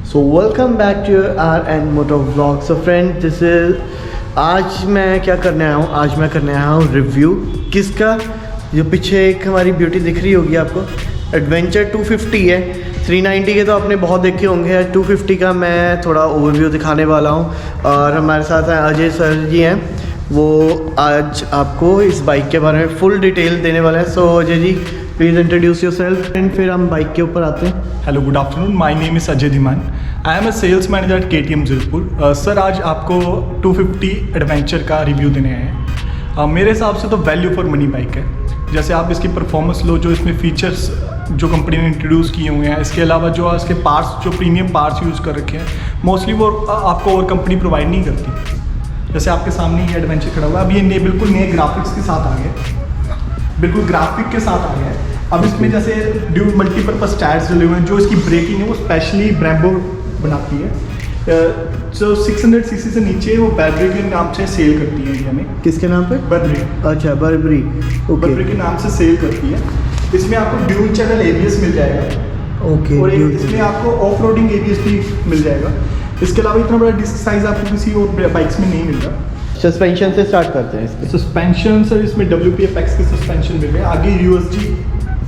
So welcome back to R and Moto vlog. So friend this is आज मैं क्या करने आया हूँ, आज मैं करने आया हूँ रिव्यू किसका, जो पीछे एक हमारी ब्यूटी दिख रही होगी आपको, एडवेंचर 250 है। 390 के तो आपने बहुत देखे होंगे, 250 का मैं थोड़ा ओवरव्यू दिखाने वाला हूँ। और हमारे साथ हैं अजय सर जी हैं, वो आज आपको इस बाइक के बारे में फुल डिटेल देने वाले हैं। So Ajay ji please introduce yourself and फिर हम बाइक के ऊपर आते हैं। Hello, good afternoon, my name is Ajay Dhiman, I am a sales manager at KTM Jaipur. Sir आज आपको 250 एडवेंचर का रिव्यू देने आए हैं। मेरे हिसाब से तो वैल्यू फॉर मनी बाइक है। जैसे आप इसकी परफॉर्मेंस लो, जो इसमें फीचर्स जो कंपनी ने इंट्रोड्यूस किए हुए हैं, इसके अलावा जो इसके पार्ट्स, जो प्रीमियम पार्ट्स यूज़ कर रखे हैं, मोस्टली वो आपको और कंपनी प्रोवाइड नहीं करती। जैसे आपके सामने ये एडवेंचर खड़ा हुआ है, अब ये बिल्कुल नए ग्राफिक्स के साथ आ गया, बिल्कुल ग्राफिक के साथ आ गया है। अब इसमें जैसे ड्यूल मल्टीपर्पज़ टायर्स डले हुए हैं, जो इसकी ब्रेकिंग है वो स्पेशली ब्रेम्बो बनाती है। जो 600 सीसी से नीचे वो बैटरी के नाम से सेल करती है इंडिया में। किसके नाम पे? बर्बरी। अच्छा, बर्बरी, ओके। बर्बरी के नाम से सेल करती है। इसमें आपको ड्यूल चैनल ABS मिल जाएगा, ओके। और इसमें आपको ऑफ रोडिंग ABS भी मिल जाएगा। इसके अलावा इतना बड़ा डिस्क साइज आपको किसी और बाइक्स में नहीं मिलता। सस्पेंशन से स्टार्ट करते हैं इसके। सस्पेंशन सर इसमें WPFX के सस्पेंशन मिल रहे हैं, आगे USG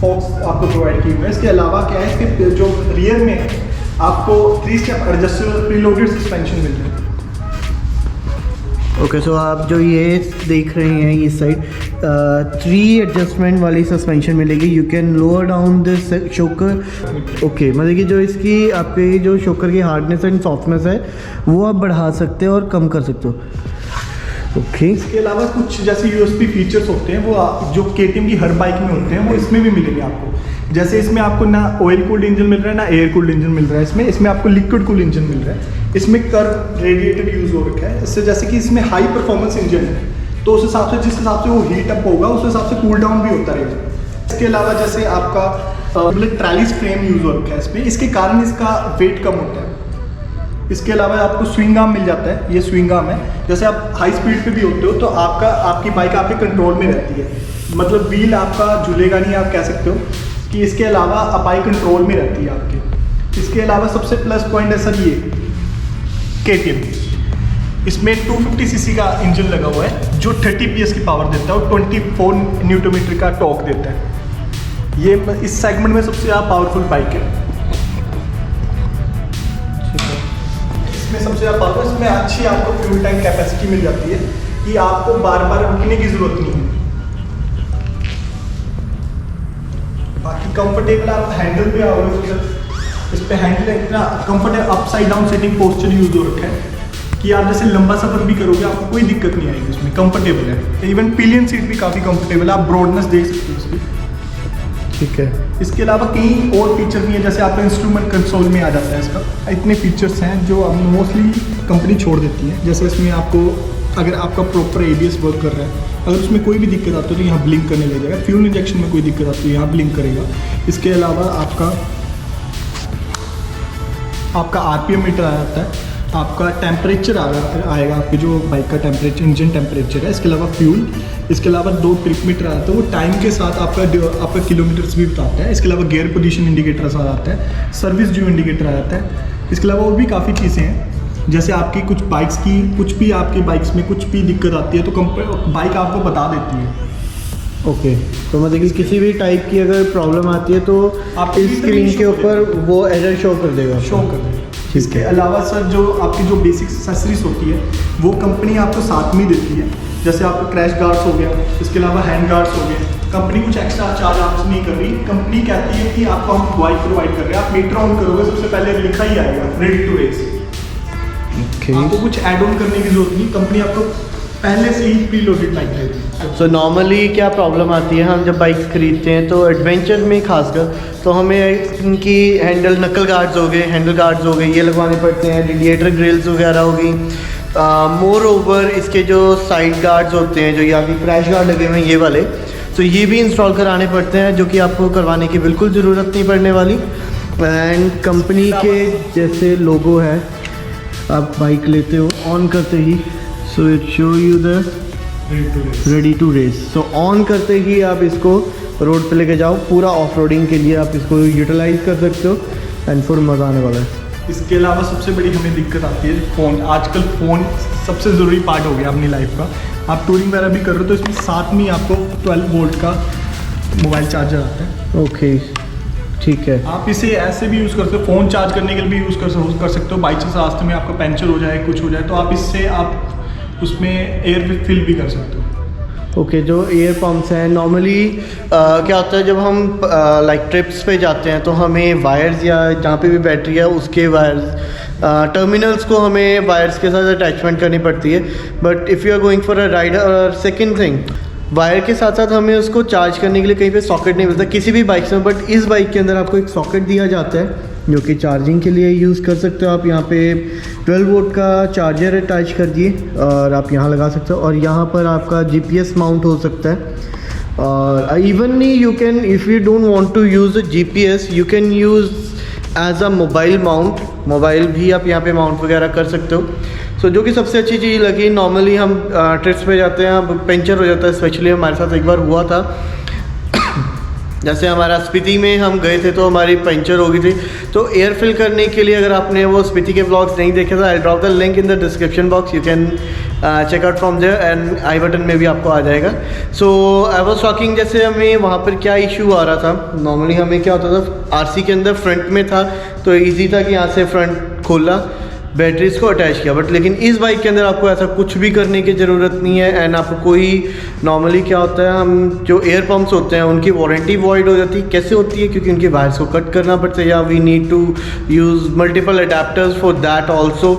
फोक्स आपको प्रोवाइड किए हुए हैं। इसके अलावा क्या है, इसके जो रियर में आपको 3 स्टेप एडजस्टेबल प्रीलोडेड सस्पेंशन मिल रहे हैं। ओके, सो आप जो ये देख रहे हैं इस साइड 3 एडजस्टमेंट वाली सस्पेंशन मिलेगी। You can lower down this shocker. Okay, मतलब कि जो इसकी आपके जो शोकर की हार्डनेस एंड सॉफ्टनेस है वो आप बढ़ा सकते हो और कम कर सकते हो। ओके। इसके अलावा कुछ जैसे USP फीचर्स होते हैं वो जो KTM की हर बाइक में होते हैं वो इसमें भी मिलेंगे आपको। जैसे इसमें आपको ना ऑयल कूल्ड इंजन मिल रहा है, ना एयर कूल्ड इंजन मिल रहा है। इसमें आपको लिक्विड कूल्ड इंजन मिल रहा है। इसमें कर्व रेडिएटर यूज़ हो रखा है। इससे जैसे कि इसमें हाई परफॉर्मेंस इंजन है, तो उस हिसाब से जिस हिसाब से वो हीट अप होगा उस हिसाब से कूल डाउन भी होता रहेगा। इसके अलावा जैसे आपका ट्रैलिस फ्रेम यूज़ हो रखा है इसमें, इसके कारण इसका वेट कम होता है। इसके अलावा आपको स्विंग आर्म मिल जाता है, ये स्विंग आर्म है। जैसे आप हाई स्पीड पे भी होते हो तो आपकी बाइक आपके कंट्रोल में रहती है, मतलब व्हील आपका झूलेगा नहीं, आप कह सकते हो कि इसके अलावा बाइक कंट्रोल में रहती है आपके। इसके अलावा सबसे प्लस पॉइंट है सर ये KTM, इसमें 250 सीसी का इंजन लगा हुआ है जो 30 PS की पावर देता है और 24 न्यूटन मीटर का टॉर्क देता है। ये इस सेगमेंट में सबसे ज़्यादा पावरफुल बाइक है। इसमें सबसे ज़्यादा पावर, इसमें अच्छी आपको फ्यूल टैंक कैपेसिटी मिल जाती है कि आपको बार बार रुकने की ज़रूरत नहीं है। बाकी कंफर्टेबल आप हैंडल पे आओगे, इस पे हैंडल इतना comfortable upside down sitting posture use हो रखा है कि आप जैसे लंबा सफ़र भी करोगे आपको कोई दिक्कत नहीं आएगी। उसमें कंफर्टेबल है, इवन पिलियन सीट भी काफ़ी कंफर्टेबल है, आप ब्रॉडनेस देख सकते हो उसकी। ठीक है। इसके अलावा कई और फीचर भी हैं, जैसे आपका इंस्ट्रूमेंट कंसोल में आ जाता है इसका। इतने फीचर्स हैं जो अब मोस्टली कंपनी छोड़ देती है। जैसे इसमें आपको अगर आपका प्रॉपर ABS वर्क कर रहा है, अगर उसमें कोई भी दिक्कत आती है तो यहाँ ब्लिंक करने लग जाएगा। फ्यूल इंजेक्शन में कोई दिक्कत आती है यहाँ ब्लिंक करेगा। इसके अलावा आपका RPM मीटर आ जाता है, आपका टेम्परेचर आएगा, आपकी जो बाइक का टेम्परेचर, इंजन टेम्परेचर है। इसके अलावा फ्यूल, इसके अलावा 2 ट्रिप मीटर आता है, वो टाइम के साथ आपका किलोमीटर्स भी बताता है। इसके अलावा गियर पोजीशन इंडिकेटर्स आ जाता है, सर्विस ड्यू इंडिकेटर आ जाता है। इसके अलावा और भी काफ़ी चीज़ें हैं, जैसे आपकी कुछ बाइक्स की कुछ भी आपकी बाइक्स में कुछ भी दिक्कत आती है तो बाइक आपको बता देती है। ओके, तो मतलब कि किसी भी टाइप की अगर प्रॉब्लम आती है तो आप इस स्क्रीन के ऊपर वो एरर शो कर देगा। इसके अलावा सर जो आपकी जो बेसिक एक्सेसरीज होती है वो कंपनी आपको साथ में देती है। जैसे आपको क्रैश गार्ड्स हो गया, इसके अलावा हैंड गार्ड्स हो गए। कंपनी कुछ एक्स्ट्रा चार्ज आपसे नहीं कर रही, कंपनी कहती है कि आपको हम बाइक प्रोवाइड कर रहे हैं। आप मीटर ऑन करोगे सबसे पहले लिखा ही आएगा रेडी टू रेस। आपको कुछ ऐड ऑन करने की जरूरत नहीं, कंपनी आपको पहले से ही प्रीलोडेड बाइक दे रही है। सो नॉर्मली क्या प्रॉब्लम आती है, हम जब बाइक्स खरीदते हैं तो एडवेंचर में खासकर तो हमें इनकी हैंडल गार्ड्स हो गए ये लगवाने पड़ते हैं, रेडिएटर ग्रिल्स वगैरह हो गई। मोर ओवर इसके जो साइड गार्ड्स होते हैं, जो यहाँ पे क्रैश गार्ड लगे हुए हैं ये वाले, तो ये भी इंस्टॉल कराने पड़ते हैं, जो कि आपको करवाने की बिल्कुल ज़रूरत नहीं पड़ने वाली। एंड कंपनी के जैसे लोगो है, आप बाइक लेते हो ऑन करते ही, so it show you the ready to race. सो ऑन करते ही आप इसको रोड पे लेके जाओ, पूरा ऑफ रोडिंग के लिए आप इसको यूटिलाइज कर सकते हो एंड फुल मज़ा आने वाला है। इसके अलावा सबसे बड़ी हमें दिक्कत आती है फ़ोन। आजकल फ़ोन सबसे ज़रूरी पार्ट हो गया अपनी लाइफ का। आप टूरिंग वगैरह भी कर रहे हो तो इसमें साथ में ही आपको 12 वोल्ट का मोबाइल चार्जर आता है। ओके, ठीक है। आप इसे ऐसे भी यूज़ कर सकते हो, फ़ोन चार्ज करने के लिए भी यूज़ कर सकते हो। बाई चांस रास्ते में आपका पंचर हो जाए, कुछ हो जाए, तो आप इससे आप उसमें एयर फिल भी कर सकते हो। ओके, जो एयर पम्प्स हैं नॉर्मली क्या होता है जब हम लाइक ट्रिप्स पे जाते हैं तो हमें वायर्स या जहाँ पे भी बैटरी है उसके वायर्स टर्मिनल्स को हमें वायर्स के साथ अटैचमेंट करनी पड़ती है। But if you are going for a ride, second thing, wire के साथ साथ हमें उसको चार्ज करने के लिए कहीं पे सॉकेट नहीं मिलता किसी भी बाइक में। बट इस बाइक के अंदर आपको एक सॉकेट दिया जाता है जो कि चार्जिंग के लिए यूज़ कर सकते हो आप। यहाँ पे 12 वोल्ट का चार्जर अटैच कर दिए और आप यहाँ लगा सकते हो, और यहाँ पर आपका GPS माउंट हो सकता है। और evenly you can, if you don't want to use a GPS, you can use as a mobile mount. Mobile भी आप यहाँ पे माउंट वगैरह कर सकते हो। सो जो कि सबसे अच्छी चीज़ लगी, नॉर्मली हम ट्रिप्स पे जाते हैं, अब पंचर हो जाता है, स्पेशली हमारे साथ एक बार हुआ था। जैसे हमारा स्पीति में हम गए थे तो हमारी पंचर हो गई थी, तो एयर फिल करने के लिए अगर आपने वो स्पीति के ब्लॉग्स नहीं देखे तो I drop the link in the description box, you can check out from there and I button में भी आपको आ जाएगा। सो आई वाज टॉकिंग, जैसे हमें वहाँ पर क्या इशू आ रहा था, नॉर्मली हमें क्या होता था, RC के अंदर फ्रंट में था तो ईजी था कि यहाँ से फ्रंट खोला, बैटरीज को अटैच किया। बट लेकिन इस बाइक के अंदर आपको ऐसा कुछ भी करने की ज़रूरत नहीं है। एंड आपको कोई, नॉर्मली क्या होता है, हम जो एयर पम्प्स होते हैं उनकी वारंटी वॉइड हो जाती है। कैसे होती है? क्योंकि उनकी वायर्स को कट करना पड़ता है या we need to use multiple adapters for that also.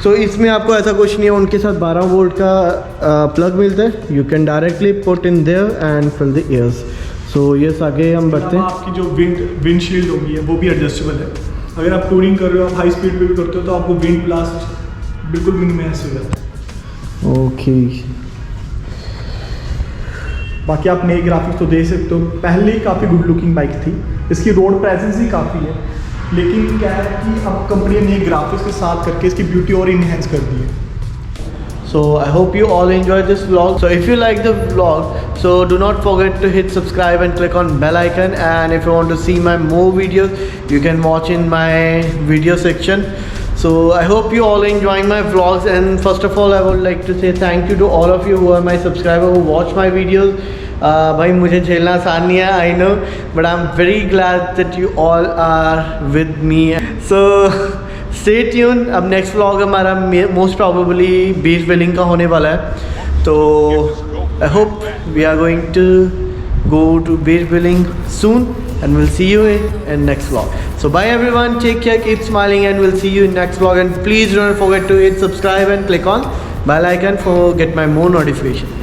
So इसमें आपको ऐसा कुछ नहीं है, उनके साथ 12 वोल्ट का प्लग मिलता है, you can directly put in there and fill the airs. So ये आगे हम बढ़ते हैं। आपकी जो विंडशील्ड होगी है वो भी एडजस्टेबल है। अगर आप टूरिंग कर रहे हो, आप हाई स्पीड पे भी करते हो तो आपको विंड ब्लास्ट बिल्कुल भी नहीं महसूस हो जाता है। ओके, बाकी आप नए ग्राफिक्स तो दे सकते हो। पहले ही काफ़ी गुड लुकिंग बाइक थी, इसकी रोड प्रेजेंस ही काफ़ी है, लेकिन क्या है कि अब कंपनी ने ग्राफिक्स के साथ करके इसकी ब्यूटी और इन्हेंस कर दी है। So I hope you all enjoyed this vlog. So if you like the vlog, so do not forget to hit subscribe and click on bell icon. And if you want to see my more videos, you can watch in my video section. So I hope you all enjoying my vlogs. And first of all, I would like to say thank you to all of you who are my subscriber who watch my videos. भाई मुझे झेलना आसान नहीं है, I know, but I am very glad that you all are with me. So stay tune. अब next vlog हमारा most probably beach billing का होने वाला है, तो I hope we are going to go to beach building soon, and we'll see you in next vlog. So bye everyone, take care, keep smiling, and we'll see you in next vlog. And please don't forget to hit subscribe and click on bell icon for get my more notification.